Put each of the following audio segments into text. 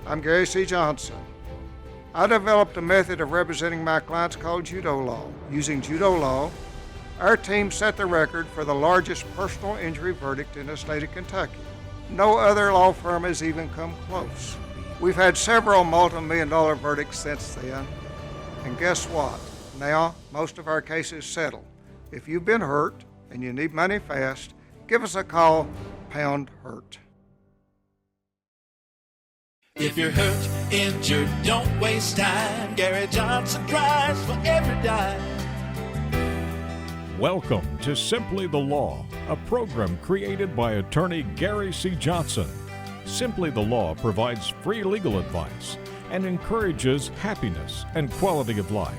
I'm Gary C. Johnson. I developed a method of representing my clients called judo law. Using judo law, our team set the record for the largest personal injury verdict in the state of Kentucky. No other law firm has even come close. We've had several multi-million-dollar verdicts since then, and guess what? Now, most of our cases settle. If you've been hurt and you need money fast, give us a call, pound hurt. If you're hurt, injured, don't waste time. Gary Johnson drives for every dime. Welcome to Simply the Law, a program created by attorney Gary C. Johnson. Simply the Law provides free legal advice and encourages happiness and quality of life.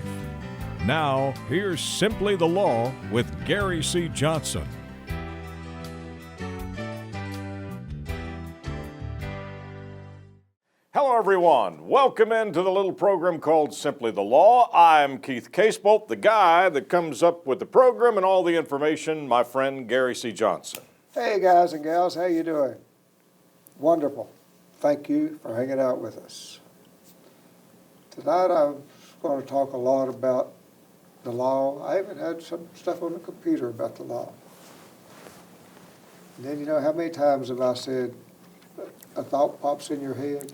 Now, here's Simply the Law with Gary C. Johnson. Hello, everyone. Welcome into the little program called Simply the Law. I'm Keith Casebolt, the guy that comes up with the program and all the information, my friend Gary C. Johnson. Hey guys and gals, how you doing? Wonderful. Thank you for hanging out with us. Tonight I'm going to talk a lot about the law. I even had some stuff on the computer about the law. And then you know how many times have I said a thought pops in your head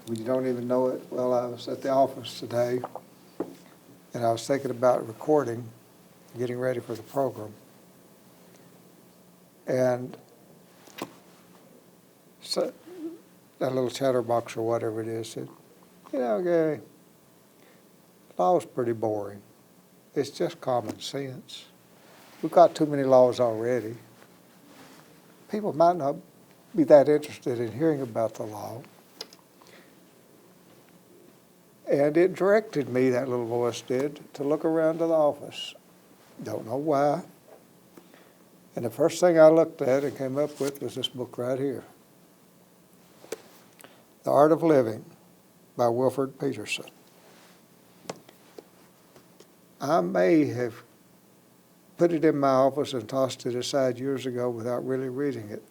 when you don't even know it? Well, I was at the office today and I was thinking about recording, getting ready for the program. And so that little chatterbox or whatever it is said, you know, Gary, law's pretty boring. It's just common sense. We've got too many laws already. People might not be that interested in hearing about the law. And it directed me, that little voice did, to look around to the office. Don't know why. And the first thing I looked at and came up with was this book right here. The Art of Living by Wilfred Peterson. I may have put it in my office and tossed it aside years ago without really reading it.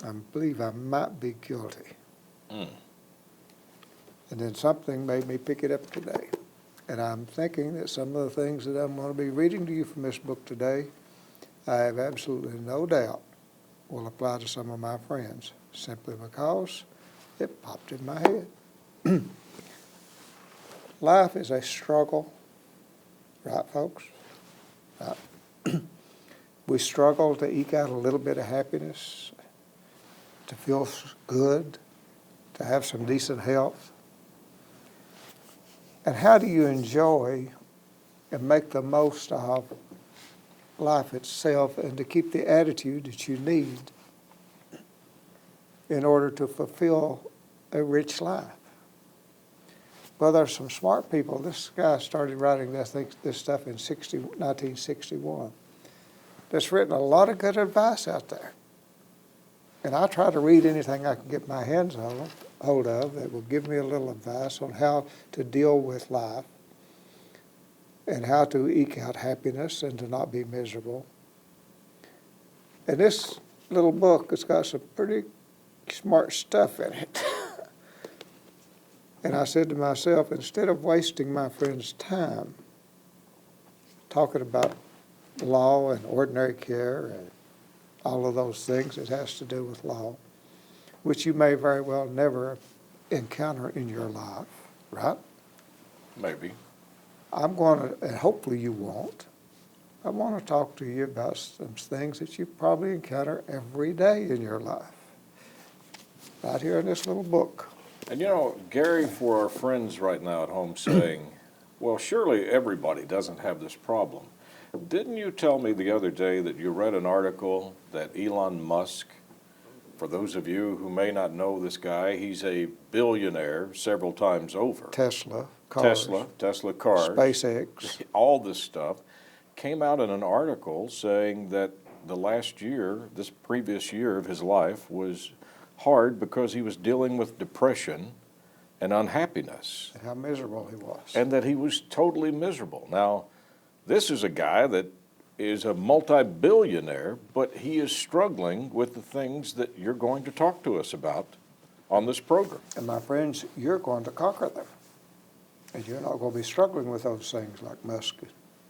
I believe I might be guilty. And then something made me pick it up today. And I'm thinking that some of the things that I'm going to be reading to you from this book today, I have absolutely no doubt will apply to some of my friends, simply because it popped in my head. Life is a struggle. Right, folks? Right. We struggle to eke out a little bit of happiness, to feel good, to have some decent health. And how do you enjoy and make the most of life itself and to keep the attitude that you need in order to fulfill a rich life? Well, there's some smart people. This guy started writing this stuff in 1961. That's written a lot of good advice out there. And I try to read anything I can get my hands hold of that will give me a little advice on how to deal with life and how to eke out happiness and to not be miserable. And this little book has got some pretty smart stuff in it. And I said to myself, instead of wasting my friend's time talking about law and ordinary care and all of those things that has to do with law, which you may very well never encounter in your life, right? Maybe. I'm going to, and hopefully you won't, I want to talk to you about some things that you probably encounter every day in your life, right here in this little book. And you know, Gary, for our friends right now at home saying, well, surely everybody doesn't have this problem. Didn't you tell me the other day that you read an article that Elon Musk, for those of you who may not know this guy, he's a billionaire several times over. Tesla cars, SpaceX, all this stuff, came out in an article saying that this previous year of his life was hard because he was dealing with depression and unhappiness. And how miserable he was. And that he was totally miserable. Now, this is a guy that is a multi-billionaire, but he is struggling with the things that you're going to talk to us about on this program. And my friends, you're going to conquer them. And you're not going to be struggling with those things like Musk,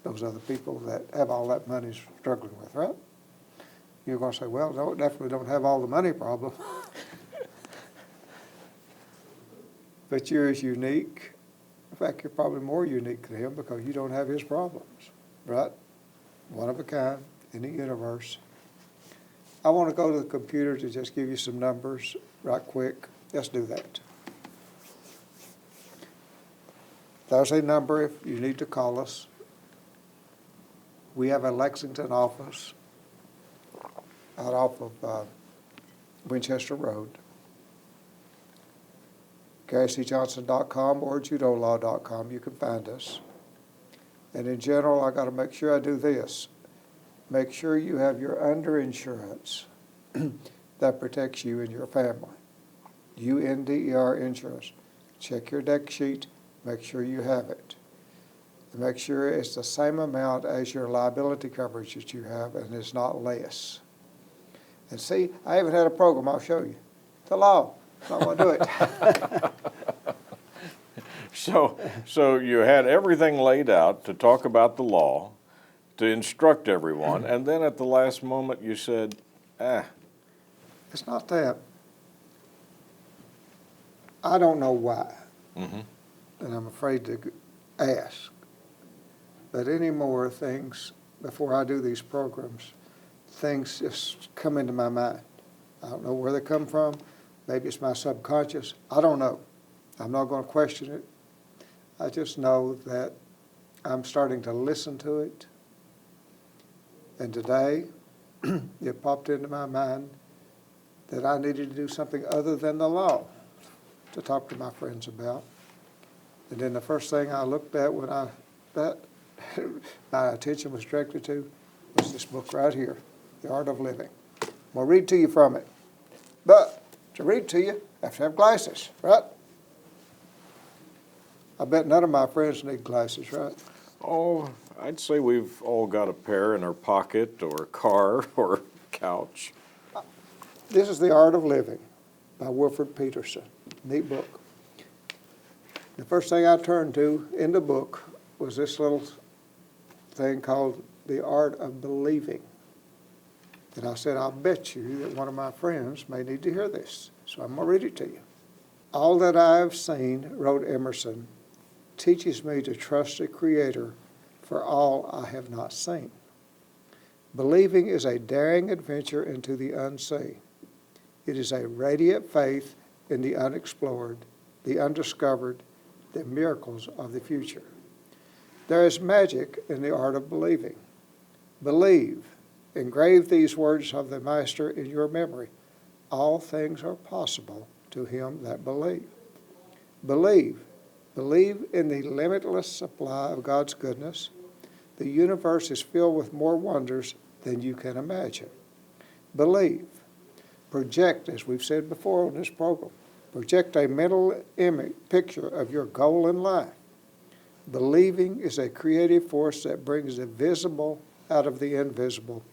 those other people that have all that money struggling with, right? You're going to say, well, no, definitely don't have all the money problem. But you're as unique. In fact, you're probably more unique than him because you don't have his problems, right? One of a kind in the universe. I want to go to the computer to just give you some numbers right quick. Let's do that. There's a number if you need to call us. We have a Lexington office out off of Winchester Road. GaryCJohnson.com or judolaw.com. You can find us. And in general, I got to make sure I do this. Make sure you have your underinsurance that protects you and your family. UNDER insurance. Check your deck sheet. Make sure you have it. And make sure it's the same amount as your liability coverage that you have, and it's not less. And see, I haven't had a program. I'll show you. The law. I want to do it. So you had everything laid out to talk about the law, to instruct everyone, and then at the last moment you said, It's not that. I don't know why. Mm-hmm. And I'm afraid to ask. But any more things, before I do these programs, things just come into my mind. I don't know where they come from. Maybe it's my subconscious. I don't know. I'm not going to question it. I just know that I'm starting to listen to it. And today, it popped into my mind that I needed to do something other than the law to talk to my friends about. And then the first thing I looked at when my attention was directed to was this book right here, The Art of Living. I'm going to read to you from it. But to read to you, I have to have glasses, right? I bet none of my friends need glasses, right? oh, I'd say we've all got a pair in our pocket or a car or couch. This is The Art of Living by Wilfred Peterson. Neat book. The first thing I turned to in the book was this little thing called The Art of Believing. And I said, I'll bet you that one of my friends may need to hear this. So I'm going to read it to you. All that I have seen, wrote Emerson, teaches me to trust the Creator for all I have not seen. Believing is a daring adventure into the unseen. It is a radiant faith in the unexplored, the undiscovered, the miracles of the future. There is magic in the art of believing. Believe. Engrave these words of the Master in your memory. All things are possible to him that believe. Believe. Believe in the limitless supply of God's goodness. The universe is filled with more wonders than you can imagine. Believe. Project, as we've said before on this program, project a mental picture of your goal in life. Believing is a creative force that brings the visible out of the invisible.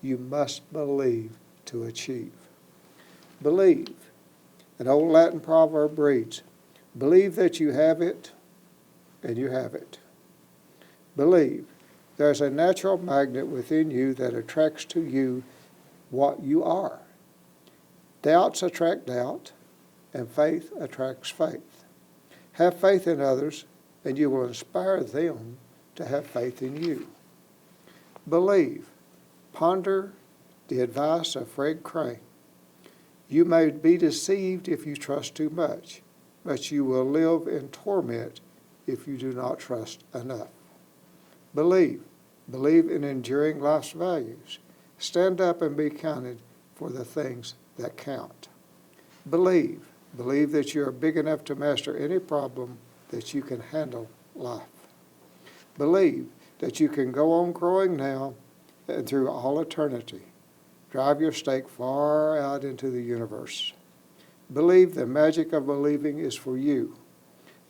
You must believe to achieve. Believe. An old Latin proverb reads, believe that you have it, and you have it. Believe. There's a natural magnet within you that attracts to you what you are. Doubts attract doubt, and faith attracts faith. Have faith in others, and you will inspire them to have faith in you. Believe. Ponder the advice of Fred Crane. You may be deceived if you trust too much, but you will live in torment if you do not trust enough. Believe. Believe in enduring life's values. Stand up and be counted for the things that count. Believe. Believe that you are big enough to master any problem, that you can handle life. Believe that you can go on growing now and through all eternity. Drive your stake far out into the universe. Believe the magic of believing is for you.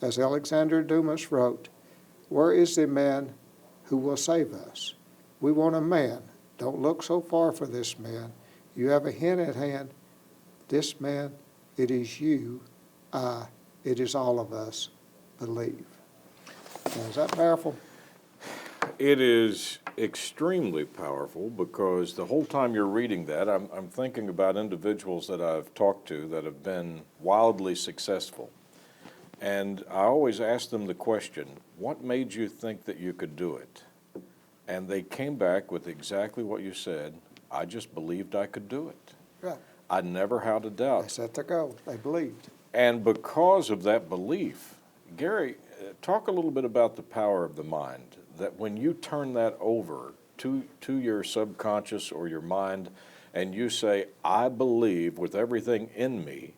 As Alexander Dumas wrote, where is the man who will save us? We want a man. Don't look so far for this man. You have a hint at hand. This man it is you, it is all of us, believe. Now, is that powerful? It is extremely powerful because the whole time you're reading that, I'm thinking about individuals that I've talked to that have been wildly successful. And I always ask them the question, what made you think that you could do it? And they came back with exactly what you said. I just believed I could do it. Right. I never had a doubt. They set their goal. They believed. And because of that belief, Gary, talk a little bit about the power of the mind, that when you turn that over to your subconscious or your mind, and you say, I believe with everything in me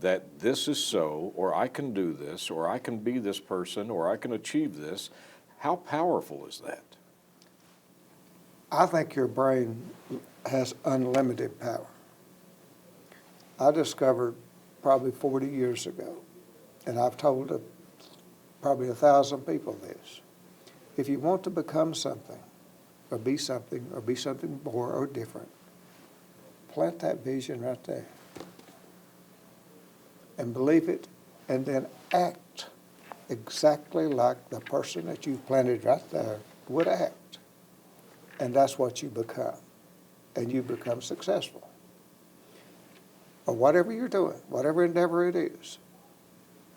that this is so, or I can do this, or I can be this person, or I can achieve this, how powerful is that? I think your brain has unlimited power. I discovered probably 40 years ago, and I've told probably 1,000 people this. If you want to become something, or be something more or different, plant that vision right there. And believe it, and then act exactly like the person that you planted right there would act. And that's what you become. And you become successful. Or whatever you're doing, whatever endeavor it is.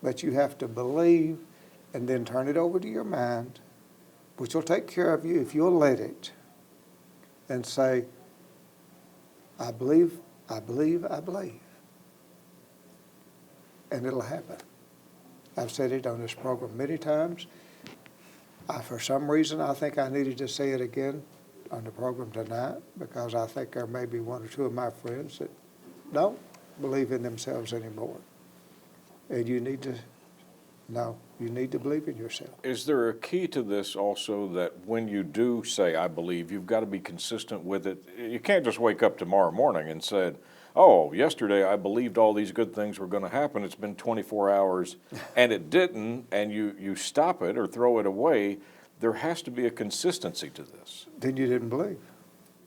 But you have to believe and then turn it over to your mind, which will take care of you if you'll let it, and say, I believe, I believe, I believe. And it'll happen. I've said it on this program many times. For some reason, I think I needed to say it again on the program tonight, because I think there may be one or two of my friends that don't believe in themselves anymore. And you need to believe in yourself. Is there a key to this also, that when you do say, I believe, you've got to be consistent with it? You can't just wake up tomorrow morning and say, oh, yesterday I believed all these good things were going to happen. It's been 24 hours and it didn't, and you stop it or throw it away. There has to be a consistency to this. Then you didn't believe.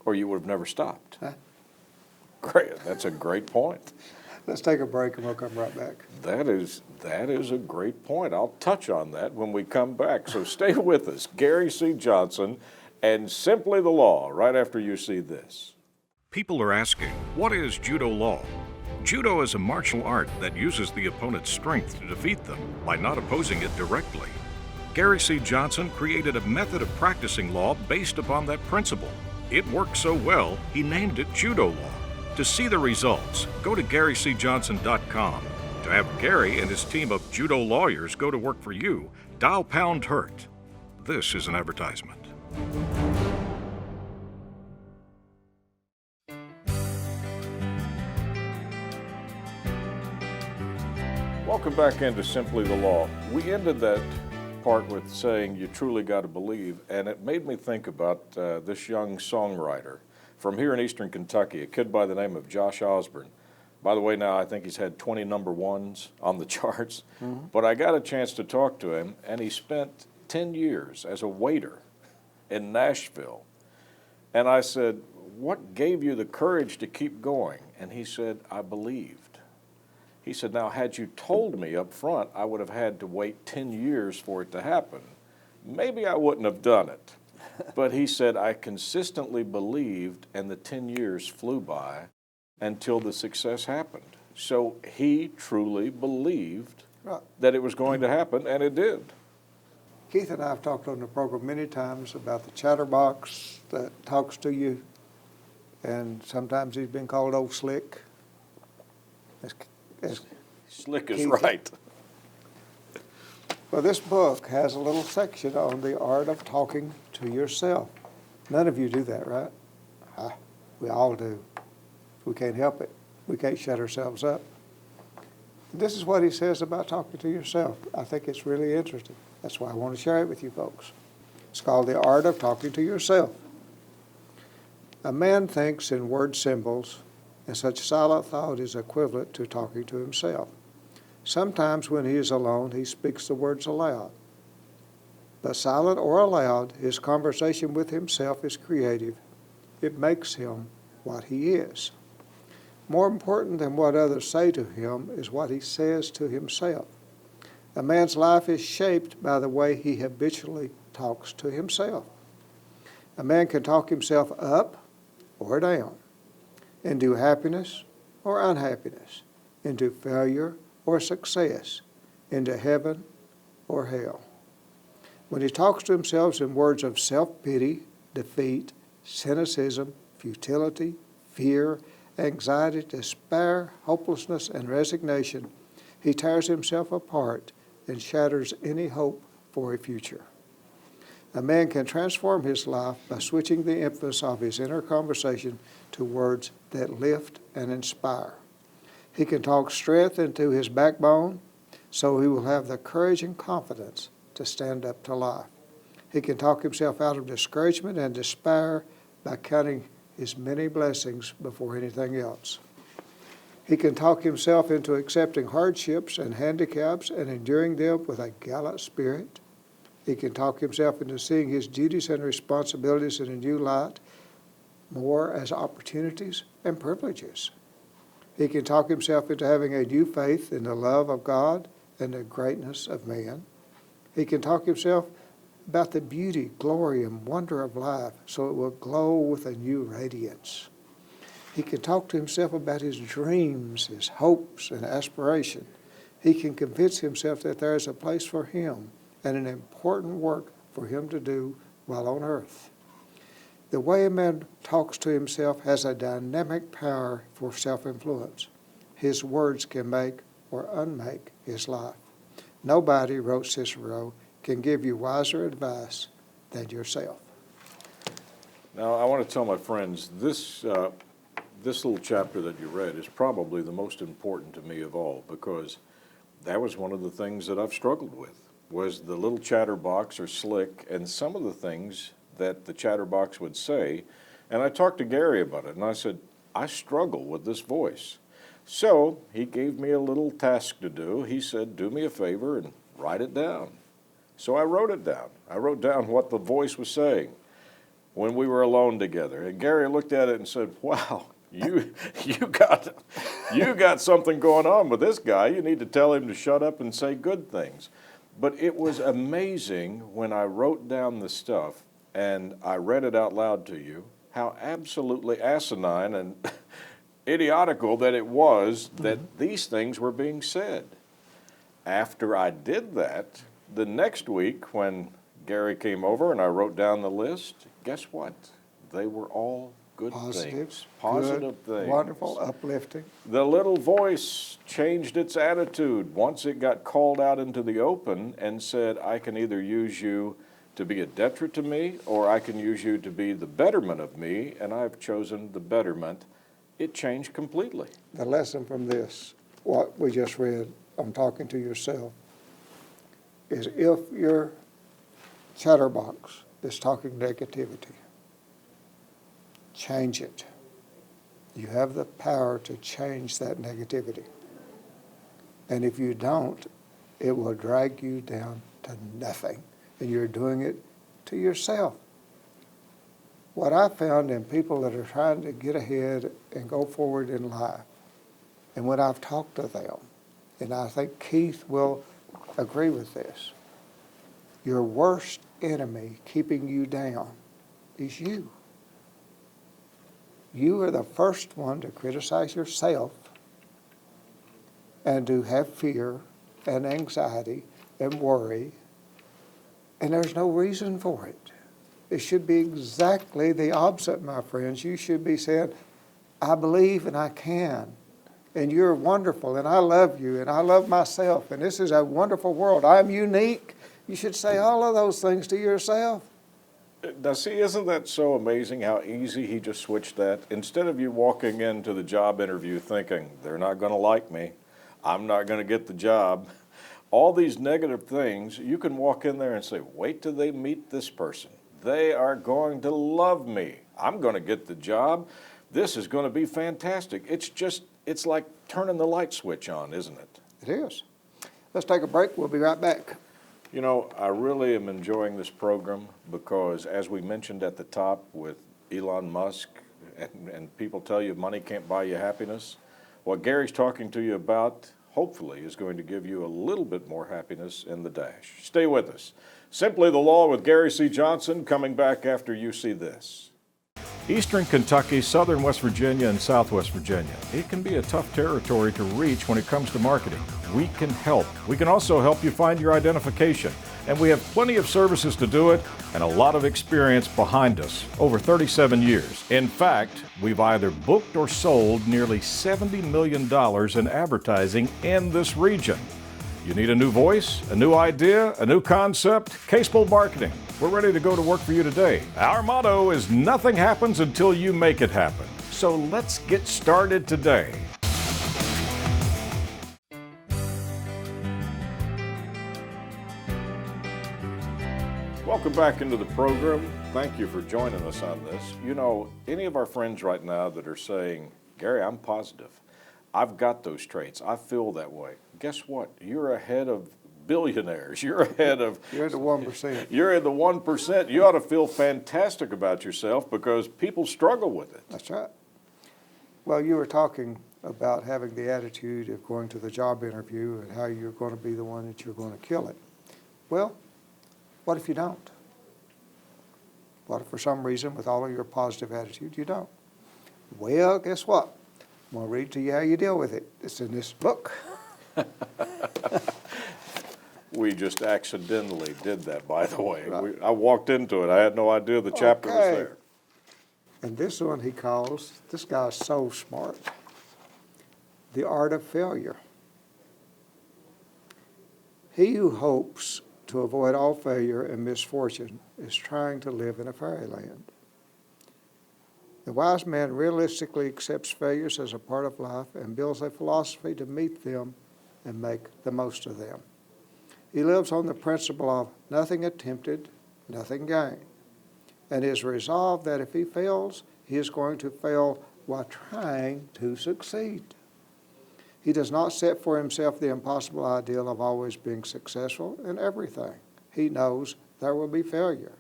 Or you would have never stopped. Huh? Great. That's a great point. Let's take a break and we'll come right back. That is a great point. I'll touch on that when we come back. So stay with us. Gary C. Johnson and Simply the Law right after you see this. People are asking, what is judo law? Judo is a martial art that uses the opponent's strength to defeat them by not opposing it directly. Gary C. Johnson created a method of practicing law based upon that principle. It worked so well, he named it judo law. To see the results, go to GaryCJohnson.com. To have Gary and his team of judo lawyers go to work for you, dial pound HURT. This is an advertisement. Welcome back into Simply the Law. We ended that part with saying you truly got to believe, and it made me think about this young songwriter from here in Eastern Kentucky, a kid by the name of Josh Osborne. By the way, now I think he's had 20 number ones on the charts, but I got a chance to talk to him, and he spent 10 years as a waiter in Nashville. And I said, what gave you the courage to keep going? And he said, I believed. He said, now, had you told me up front, I would have had to wait 10 years for it to happen. Maybe I wouldn't have done it. But he said, I consistently believed, and the 10 years flew by until the success happened. So he truly believed that it was going to happen, and it did. Keith and I have talked on the program many times about the chatterbox that talks to you, and sometimes he's been called Old Slick. Slick is Keith. right. Well, this book has a little section on the art of talking to yourself. None of you do that, right? We all do. We can't help it. We can't shut ourselves up. This is what he says about talking to yourself. I think it's really interesting. That's why I want to share it with you folks. It's called The Art of Talking to Yourself. A man thinks in word symbols, and such silent thought is equivalent to talking to himself. Sometimes when he is alone, he speaks the words aloud. But silent or aloud, his conversation with himself is creative. It makes him what he is. More important than what others say to him is what he says to himself. A man's life is shaped by the way he habitually talks to himself. A man can talk himself up or down, into happiness or unhappiness, into failure or success, into heaven or hell. When he talks to himself in words of self-pity, defeat, cynicism, futility, fear, anxiety, despair, hopelessness, and resignation, he tears himself apart and shatters any hope for a future. A man can transform his life by switching the emphasis of his inner conversation to words that lift and inspire. He can talk strength into his backbone so he will have the courage and confidence to stand up to life. He can talk himself out of discouragement and despair by counting his many blessings before anything else. He can talk himself into accepting hardships and handicaps and enduring them with a gallant spirit. He can talk himself into seeing his duties and responsibilities in a new light, more as opportunities and privileges. He can talk himself into having a new faith in the love of God and the greatness of man. He can talk himself about the beauty, glory, and wonder of life so it will glow with a new radiance. He can talk to himself about his dreams, his hopes, and aspiration. He can convince himself that there is a place for him and an important work for him to do while on earth. The way a man talks to himself has a dynamic power for self-influence. His words can make or unmake his life. Nobody, wrote Cicero, can give you wiser advice than yourself. Now, I want to tell my friends, this little chapter that you read is probably the most important to me of all, because that was one of the things that I've struggled with, was the little chatterbox or slick, and some of the things that the chatterbox would say. And I talked to Gary about it, and I said, I struggle with this voice. So he gave me a little task to do. He said, do me a favor and write it down. So I wrote it down. I wrote down what the voice was saying when we were alone together. And Gary looked at it and said, wow, you got something going on with this guy. You need to tell him to shut up and say good things. But it was amazing when I wrote down the stuff and I read it out loud to you, how absolutely asinine and idiotical that it was that these things were being said. After I did that, the next week when Gary came over and I wrote down the list, guess what? They were all good things. Positive things. Wonderful, uplifting. The little voice changed its attitude once it got called out into the open and said, I can either use you to be a detriment to me, or I can use you to be the betterment of me, and I've chosen the betterment. It changed completely. The lesson from this, what we just read on talking to yourself, is if your chatterbox is talking negativity, change it. You have the power to change that negativity. And if you don't, it will drag you down to nothing. And you're doing it to yourself. What I found in people that are trying to get ahead and go forward in life, and when I've talked to them, and I think Keith will agree with this, your worst enemy keeping you down is you. You are the first one to criticize yourself and to have fear and anxiety and worry, and there's no reason for it. It should be exactly the opposite, my friends. You should be saying, I believe and I can, and you're wonderful, and I love you, and I love myself, and this is a wonderful world. I'm unique. You should say all of those things to yourself. Now, see, isn't that so amazing how easy he just switched that? Instead of you walking into the job interview thinking, they're not going to like me, I'm not going to get the job, all these negative things, you can walk in there and say, wait till they meet this person. They are going to love me. I'm going to get the job. This is going to be fantastic. It's like turning the light switch on, isn't it? It is. Let's take a break. We'll be right back. You know, I really am enjoying this program because, as we mentioned at the top with Elon Musk and people tell you money can't buy you happiness, what Gary's talking to you about, hopefully, is going to give you a little bit more happiness in the dash. Stay with us. Simply the Law with Gary C. Johnson, coming back after you see this. Eastern Kentucky, southern West Virginia, and southwest Virginia. It can be a tough territory to reach when it comes to marketing. We can help. We can also help you find your identification. And we have plenty of services to do it and a lot of experience behind us, over 37 years. In fact, we've either booked or sold nearly $70 million in advertising in this region. You need a new voice, a new idea, a new concept? Casebolt Marketing. We're ready to go to work for you today. Our motto is nothing happens until you make it happen. So let's get started today. Welcome back into the program. Thank you for joining us on this. You know, any of our friends right now that are saying, Gary, I'm positive. I've got those traits. I feel that way. Guess what? You're ahead of billionaires. You're ahead of... You're the 1%. You're in the 1%. You ought to feel fantastic about yourself because people struggle with it. That's right. Well, you were talking about having the attitude of going to the job interview and how you're going to be the one that you're going to kill it. Well, what if you don't? What if for some reason, with all of your positive attitude, you don't? Well, guess what? I'm going to read to you how you deal with it. It's in this book. We just accidentally did that, by the way. Right. I walked into it. I had no idea the chapter was Okay. there. And this one he calls, this guy's so smart, The Art of Failure. He who hopes to avoid all failure and misfortune is trying to live in a fairyland. The wise man realistically accepts failures as a part of life and builds a philosophy to meet them and make the most of them. He lives on the principle of nothing attempted, nothing gained, and is resolved that if he fails, he is going to fail while trying to succeed. He does not set for himself the impossible ideal of always being successful in everything. He knows there will be failure.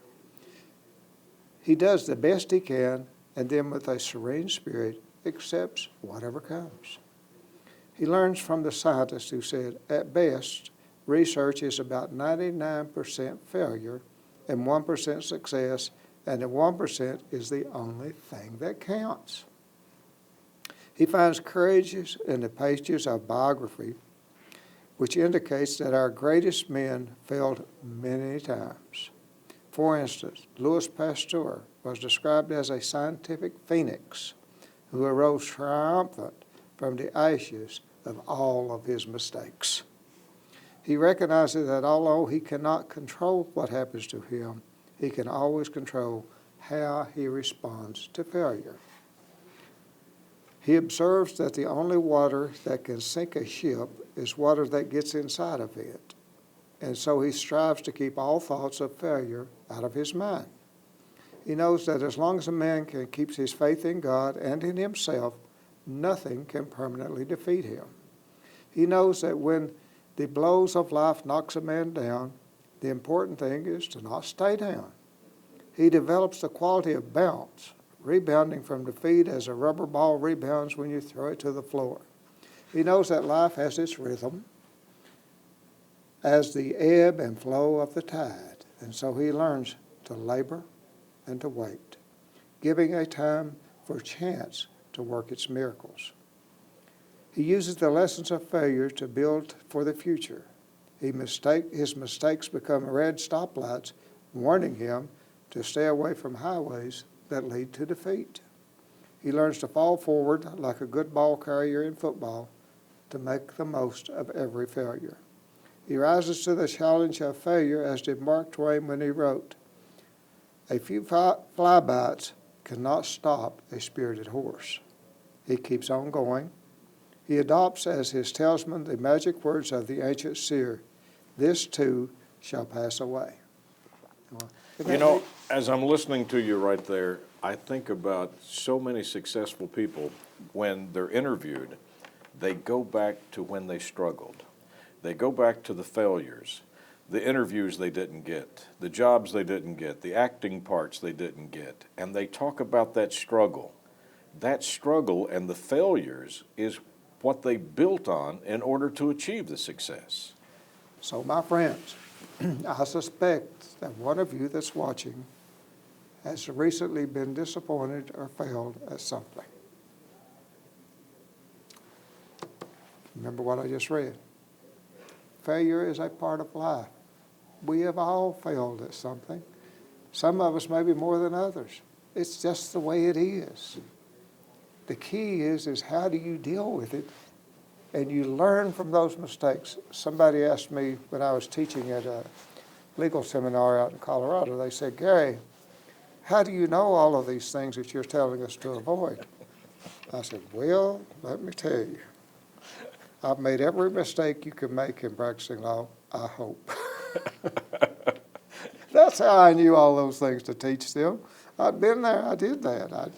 He does the best he can, and then with a serene spirit accepts whatever comes. He learns from the scientist who said, at best, research is about 99% failure and 1% success, and the 1% is the only thing that counts. He finds courage in the pages of biography, which indicates that our greatest men failed many times. For instance, Louis Pasteur was described as a scientific phoenix who arose triumphant from the ashes of all of his mistakes. He recognizes that although he cannot control what happens to him, he can always control how he responds to failure. He observes that the only water that can sink a ship is water that gets inside of it, and so he strives to keep all thoughts of failure out of his mind. He knows that as long as a man can keep his faith in God and in himself, nothing can permanently defeat him. He knows that when the blows of life knocks a man down, the important thing is to not stay down. He develops the quality of bounce, rebounding from defeat as a rubber ball rebounds when you throw it to the floor. He knows that life has its rhythm as the ebb and flow of the tide, and so he learns to labor and to wait, giving a time for chance to work its miracles. He uses the lessons of failure to build for the future. His mistakes become red stoplights, warning him to stay away from highways that lead to defeat. He learns to fall forward like a good ball carrier in football to make the most of every failure. He rises to the challenge of failure, as did Mark Twain when he wrote, "A few fly bites cannot stop a spirited horse." He keeps on going. He adopts as his talisman the magic words of the ancient seer, "This too shall pass away." You know, as I'm listening to you right there, I think about so many successful people, when they're interviewed, they go back to when they struggled. They go back to the failures, the interviews they didn't get, the jobs they didn't get, the acting parts they didn't get, and they talk about that struggle. that struggle and the failures is what they built on in order to achieve the success. So my friends, I suspect that one of you that's watching has recently been disappointed or failed at something. Remember what I just read. Failure is a part of life. We have all failed at something. Some of us maybe more than others. It's just the way it is. The key is how do you deal with it? And you learn from those mistakes. Somebody asked me when I was teaching at a legal seminar out in Colorado, they said, Gary, how do you know all of these things that you're telling us to avoid? I said, well, let me tell you. I've made every mistake you can make in practicing law, I hope. That's how I knew all those things to teach them. I'd been there, I did that.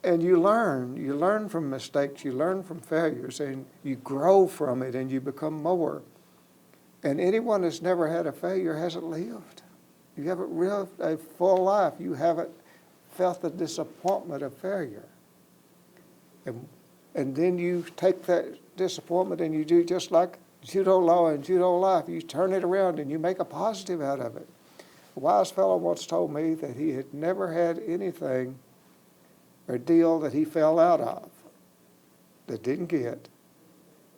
And you learn from mistakes, you learn from failures, and you grow from it, and you become more. And anyone that's never had a failure hasn't lived. You haven't lived a full life. You haven't felt the disappointment of failure. And then you take that disappointment and you do just like judo law and judo life. You turn it around and you make a positive out of it. A wise fellow once told me that he had never had anything or deal that he fell out of, that didn't get,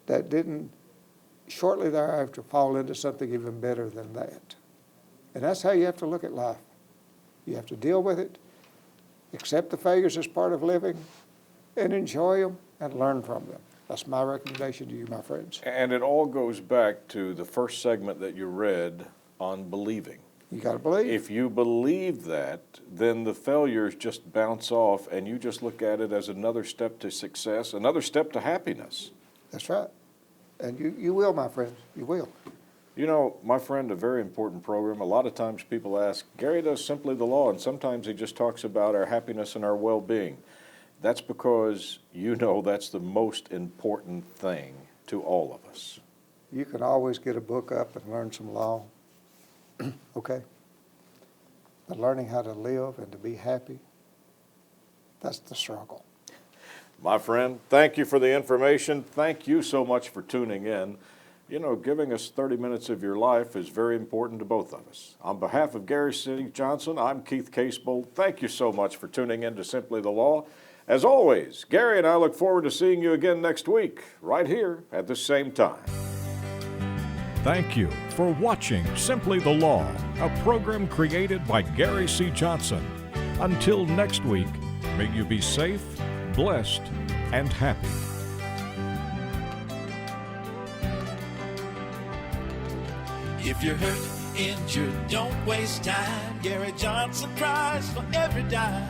that didn't shortly thereafter fall into something even better than that. And that's how you have to look at life. You have to deal with it, accept the failures as part of living, and enjoy them and learn from them. That's my recommendation to you, my friends. And it all goes back to the first segment that you read on believing. You got to believe. If you believe that, then the failures just bounce off and you just look at it as another step to success, another step to happiness. That's right. And you will, my friends, you will. You know, my friend, a very important program. A lot of times people ask, Gary does Simply the Law, and sometimes he just talks about our happiness and our well-being. That's because you know that's the most important thing to all of us. You can always get a book up and learn some law, okay? But learning how to live and to be happy, that's the struggle. My friend, thank you for the information. Thank you so much for tuning in. You know, giving us 30 minutes of your life is very important to both of us. On behalf of Gary C. Johnson, I'm Keith Casebold. Thank you so much for tuning in to Simply the Law. As always, Gary and I look forward to seeing you again next week, right here at the same time. Thank you for watching Simply the Law, a program created by Gary C. Johnson. Until next week, may you be safe, blessed, and happy. If you're hurt, injured, don't waste time. Gary Johnson cries for every dime.